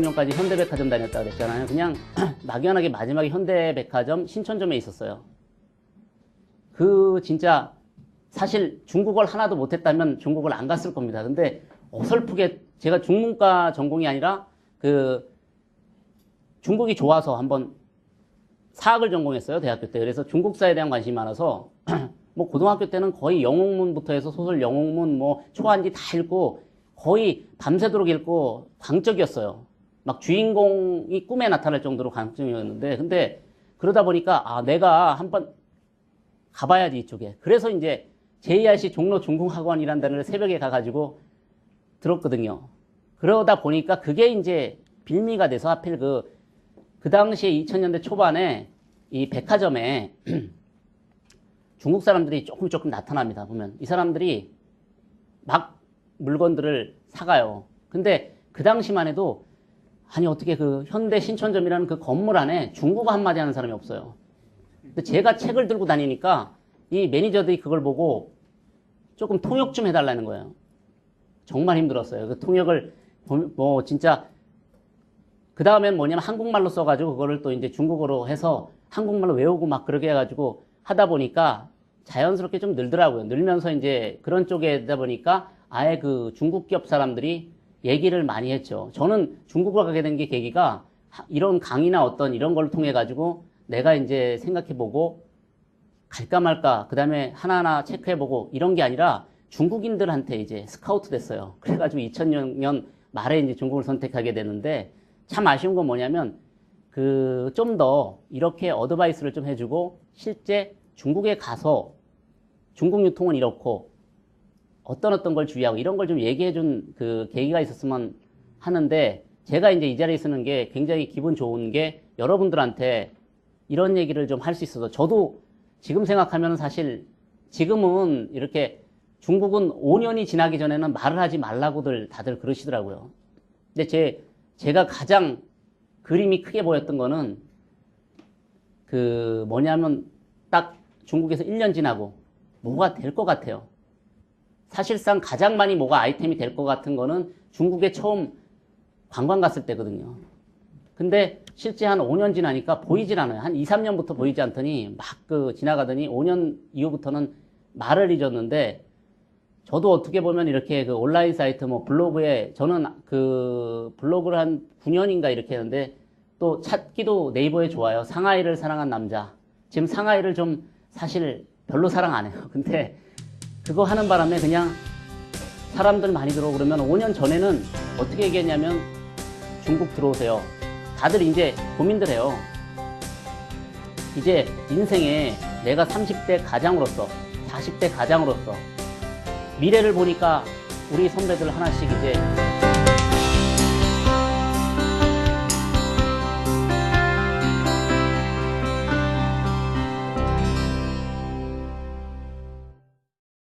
20년까지 현대백화점 다녔다 그랬잖아요. 그냥 막연하게 마지막에 현대백화점 신천점에 있었어요. 진짜 사실 중국어를 하나도 못했다면 중국을 안 갔을 겁니다. 근데 어설프게 제가 중문과 전공이 아니라 중국이 좋아서 한번 사학을 전공했어요, 대학교 때. 그래서 중국사에 대한 관심이 많아서 뭐 고등학교 때는 거의 영옥문부터 해서 소설 영옥문, 뭐 초한지 다 읽고 거의 밤새도록 읽고 광적이었어요. 막 주인공이 꿈에 나타날 정도로 광적이었는데, 근데 그러다 보니까 내가 한번 가봐야지 이쪽에. 그래서 이제 JRC 종로 중국학원이라는 데를 새벽에 가가지고 들었거든요. 그러다 보니까 그게 이제 빌미가 돼서 하필 그 당시에 2000년대 초반에 이 백화점에 중국 사람들이 조금 나타납니다. 보면 이 사람들이 막 물건들을 사가요. 근데 그 당시만 해도 아니 어떻게 현대 신천점이라는 그 건물 안에 중국어 한마디 하는 사람이 없어요. 근데 제가 책을 들고 다니니까 이 매니저들이 그걸 보고 조금 통역 좀 해달라는 거예요. 정말 힘들었어요. 그 통역을 뭐 진짜 그 다음엔 뭐냐면 한국말로 써가지고 그거를 또 이제 중국어로 해서 한국말로 외우고 막 그렇게 해가지고 하다 보니까 자연스럽게 좀 늘더라고요. 늘면서 이제 그런 쪽에다 보니까 아예 중국 기업 사람들이 얘기를 많이 했죠. 저는 중국을 가게 된 게 계기가 이런 강의나 어떤 이런 걸 통해 가지고 내가 이제 생각해보고 갈까 말까 그 다음에 하나하나 체크해보고 이런 게 아니라 중국인들한테 이제 스카우트 됐어요. 그래가지고 2000년 말에 이제 중국을 선택하게 되는데 참 아쉬운 건 뭐냐면 좀 더 이렇게 어드바이스를 좀 해주고 실제 중국에 가서 중국 유통은 이렇고 어떤 걸 주의하고 이런 걸 좀 얘기해준 계기가 있었으면 하는데 제가 이제 이 자리에 쓰는 게 굉장히 기분 좋은 게 여러분들한테 이런 얘기를 좀 할 수 있어서 저도 지금 생각하면 사실 지금은 이렇게 중국은 5년이 지나기 전에는 말을 하지 말라고들 다들 그러시더라고요. 근데 제가 가장 그림이 크게 보였던 거는 뭐냐면 딱 중국에서 1년 지나고 뭐가 될 것 같아요. 사실상 가장 많이 뭐가 아이템이 될 것 같은 거는 중국에 처음 관광 갔을 때거든요. 근데 실제 한 5년 지나니까 보이질 않아요. 한 2, 3년부터 보이지 않더니 막 지나가더니 5년 이후부터는 말을 잊었는데 저도 어떻게 보면 이렇게 온라인 사이트 뭐 블로그에 저는 블로그를 한 9년인가 이렇게 했는데 또 찾기도 네이버에 좋아요. 상하이를 사랑한 남자. 지금 상하이를 좀 사실 별로 사랑 안 해요. 근데 그거 하는 바람에 그냥 사람들 많이 들어오고 그러면 5년 전에는 어떻게 얘기했냐면 중국 들어오세요. 다들 이제 고민들 해요. 이제 인생에 내가 30대 가장으로서 40대 가장으로서 미래를 보니까 우리 선배들 하나씩 이제